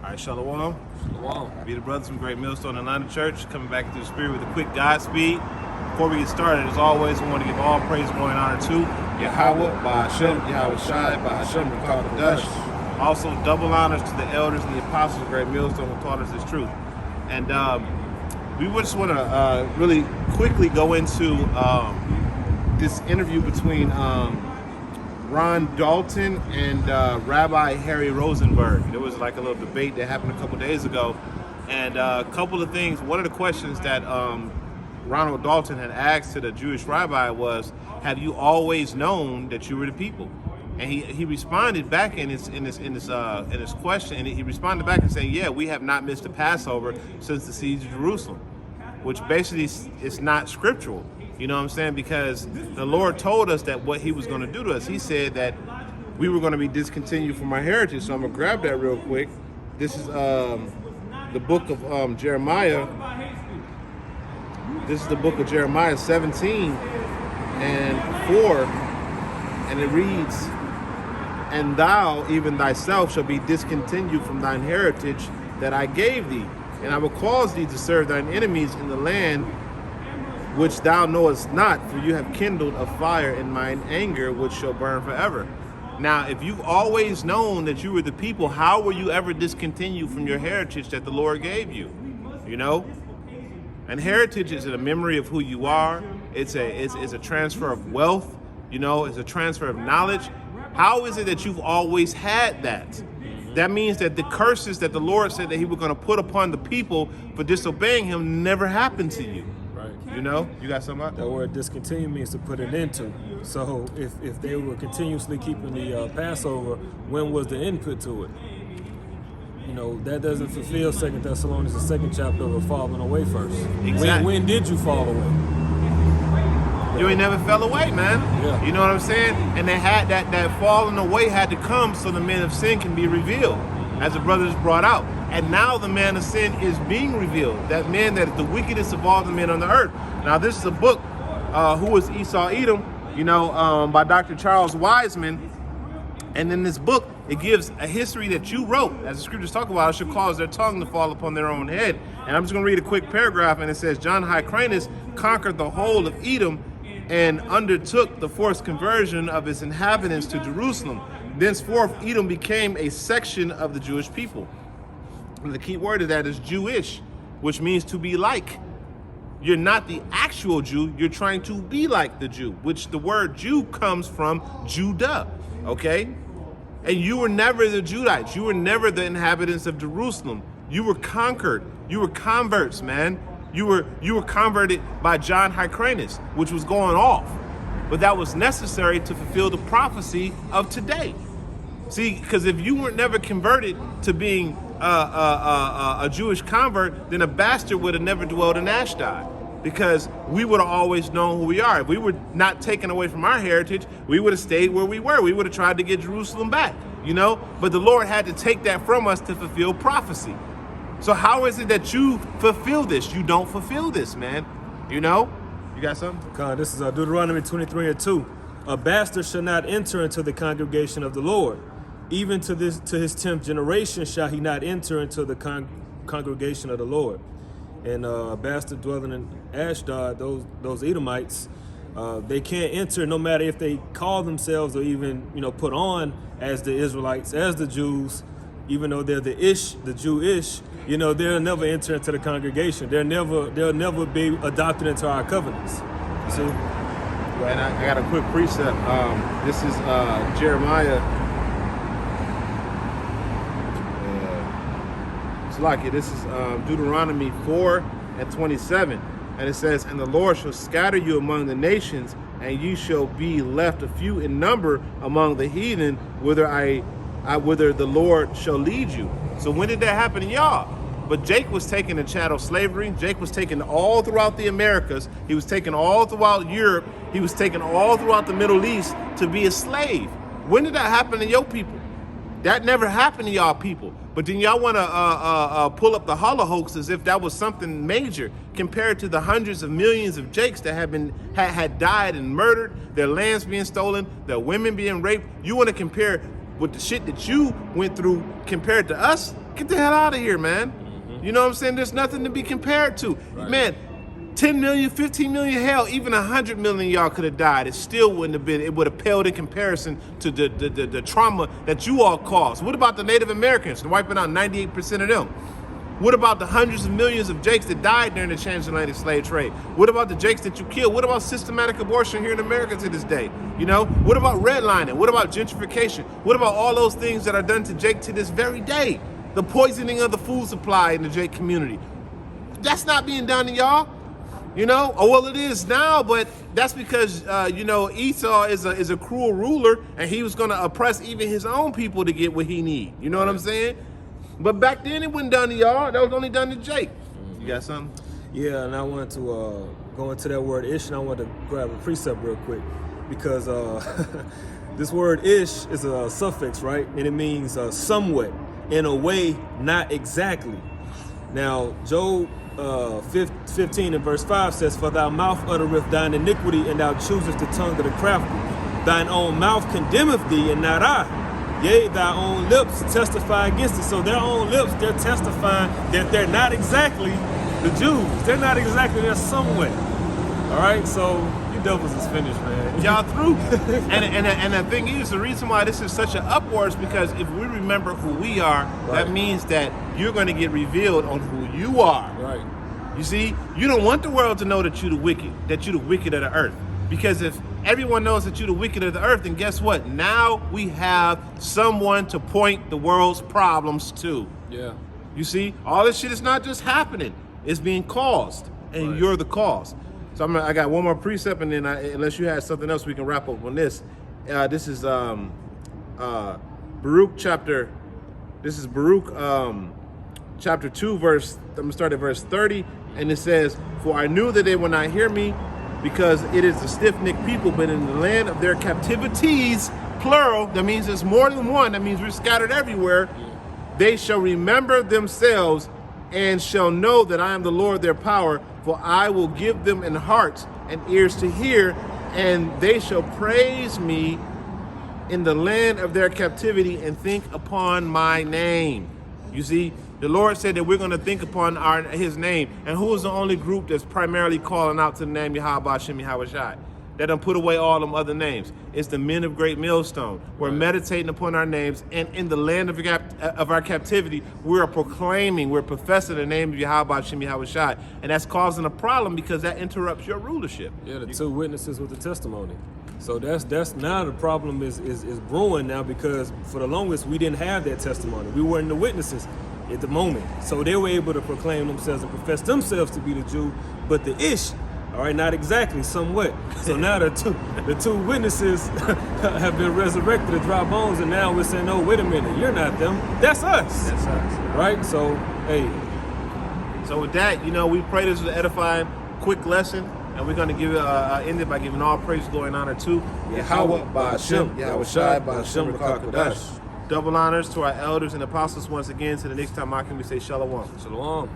All right, Shalom. Shalom. Be the brothers from Great Millstone Atlanta Church, coming back into the spirit with a quick Godspeed. Before we get started, as always, we want to give all praise, glory, and honor to Yahweh, Ba'Hashem, Yahweh Shai, Ba'Hashem, Rakakadash. Also, double honors to the elders and the apostles of Great Millstone who taught us this truth. And we just want to really quickly go into this interview between Ron Dalton and Rabbi Harry Rosenberg. There was like a little debate that happened a couple days ago, and a couple of things. One of the questions that Ronald Dalton had asked to the Jewish rabbi was, "Have you always known that you were the people?" And he responded back in his question, and he responded back and saying, "Yeah, we have not missed the Passover since the siege of Jerusalem," which basically is not scriptural. You know what I'm saying? Because the Lord told us that what he was going to do to us. He said that we were going to be discontinued from our heritage. So I'm going to grab that real quick. This is the book of Jeremiah. This is the book of Jeremiah 17 and 4. And it reads, "And thou, even thyself, shall be discontinued from thine heritage that I gave thee. And I will cause thee to serve thine enemies in the land which thou knowest not, for you have kindled a fire in mine anger, which shall burn forever." Now, if you've always known that you were the people, how were you ever discontinued from your heritage that the Lord gave you? You know? And heritage is a memory of who you are. It's a transfer of wealth. You know, it's a transfer of knowledge. How is it that you've always had that? That means that the curses that the Lord said that he was going to put upon the people for disobeying him never happened to you. You know, you got something out? That word discontinue means to put an end to. So if they were continuously keeping the Passover, when was the input to it? You know, that doesn't fulfill 2 Thessalonians, the second chapter of falling away first. Exactly. When did you fall away? You ain't never fell away, man. Yeah. You know what I'm saying? And they had that falling away had to come so the man of sin can be revealed, as the brothers brought out. And now the man of sin is being revealed. That man that is the wickedest of all the men on the earth. Now this is a book, Who is Esau Edom, you know, by Dr. Charles Wiseman. And in this book, it gives a history that you wrote, as the scriptures talk about, it should cause their tongue to fall upon their own head. And I'm just gonna read a quick paragraph, and it says, "John Hyrcanus conquered the whole of Edom and undertook the forced conversion of its inhabitants to Jerusalem. Thenceforth, Edom became a section of the Jewish people." And the key word of that is Jewish, which means to be like. You're not the actual Jew, you're trying to be like the Jew, which the word Jew comes from Judah, okay? And you were never the Judites, you were never the inhabitants of Jerusalem. You were conquered, you were converts, man. You were converted by John Hyrcanus, which was going off. But that was necessary to fulfill the prophecy of today. See, because if you weren't never converted to being a Jewish convert, then a bastard would have never dwelled in Ashdod, because we would have always known who we are. If we were not taken away from our heritage, we would have stayed where we were. We would have tried to get Jerusalem back, you know? But the Lord had to take that from us to fulfill prophecy. So how is it that you fulfill this? You don't fulfill this, man. You know? You got something? God, this is Deuteronomy 23:2. "A bastard shall not enter into the congregation of the Lord. Even to his 10th generation shall he not enter into the congregation of the Lord." And a bastard dwelling in Ashdod, those Edomites, they can't enter, no matter if they call themselves or even, you know, put on as the Israelites, as the Jews, even though they're the Jewish, you know, they'll never enter into the congregation. They'll never be adopted into our covenants. You see? And I got a quick precept. This is Jeremiah. This is Deuteronomy 4:27, and it says, "And the Lord shall scatter you among the nations, and you shall be left a few in number among the heathen, whither the Lord shall lead you." So when did that happen to y'all? But Jake was taken to chattel slavery. Jake was taken all throughout the Americas. He was taken all throughout Europe. He was taken all throughout the Middle East to be a slave. When did that happen to your people? That never happened to y'all people. But then y'all want to pull up the Holocaust as if that was something major compared to the hundreds of millions of Jakes that had died and murdered, their lands being stolen, their women being raped. You want to compare with the shit that you went through compared to us, get the hell out of here, man. You know what I'm saying? There's nothing to be compared to. Right. Man, 10 million, 15 million, hell, even 100 million y'all could have died. It still wouldn't have been, it would have paled in comparison to the trauma that you all caused. What about the Native Americans, wiping out 98% of them? What about the hundreds of millions of Jakes that died during the transatlantic slave trade? What about the Jakes that you killed? What about systematic abortion here in America to this day? You know, what about redlining? What about gentrification? What about all those things that are done to Jake to this very day? The poisoning of the food supply in the Jake community. That's not being done to y'all. You know, oh, well, it is now, but that's because, you know, Esau is a cruel ruler, and he was going to oppress even his own people to get what he need. You know what I'm saying? But back then, it wasn't done to y'all. That was only done to Jake. You got something? Yeah, and I wanted to go into that word ish, and I wanted to grab a precept real quick, because this word ish is a suffix, right? And it means somewhat, in a way, not exactly. Now, Job 15 and verse 5 says, "For thy mouth uttereth thine iniquity, and thou choosest the tongue of the crafty. Thine own mouth condemneth thee, and not I. Yea, thy own lips testify against it." So their own lips, they're testifying that they're not exactly the Jews. They're not exactly, they're somewhat. All right, so you devils is finished, man. Y'all through. and the thing is, the reason why this is such an uproar is because if we remember who we are, that means that you're going to get revealed on who you are. Right. You see, you don't want the world to know that you're the wicked of the earth. Because if everyone knows that you're the wicked of the earth, then guess what? Now we have someone to point the world's problems to. Yeah. You see, all this shit is not just happening. It's being caused, and you're the cause. So I got one more precept, and then unless you had something else, we can wrap up on this. This is Baruch chapter. This is Baruch chapter 2, verse. I'm gonna start at verse 30, and it says, "For I knew that they would not hear me, because it is a stiff-necked people, but in the land of their captivities," plural. That means it's more than one. That means we're scattered everywhere. "They shall remember themselves, and shall know that I am the Lord their power. For I will give them an heart and ears to hear, and they shall praise me in the land of their captivity and think upon my name." You see, the Lord said that we're going to think upon his name. And who is the only group that's primarily calling out to the name Yahweh Hashem Yahweh Shai? That done put away all them other names. It's the men of great millstone. We're meditating upon our names, and in the land of our captivity, we're proclaiming, we're professing the name of Yahweh Hashem Yahweh Shai. And that's causing a problem because that interrupts your rulership. Yeah, the two witnesses with the testimony. So that's now the problem is brewing now, because for the longest we didn't have that testimony. We weren't the witnesses at the moment. So they were able to proclaim themselves and profess themselves to be the Jew, but the ish, all right, not exactly, somewhat. So now the two witnesses have been resurrected to dry bones, and now we're saying, "No, wait a minute, you're not them. That's us." That's us. Right? So, hey. So with that, you know, we pray this was an edifying, quick lesson, and we're going to give it end it by giving all praise, glory, and honor to Yahweh, Ba'ashem, Yahweh Shai, Ba'ashem, Rakakadash. double honors to our elders and apostles once again. To the next time, we say shalom. Shalom.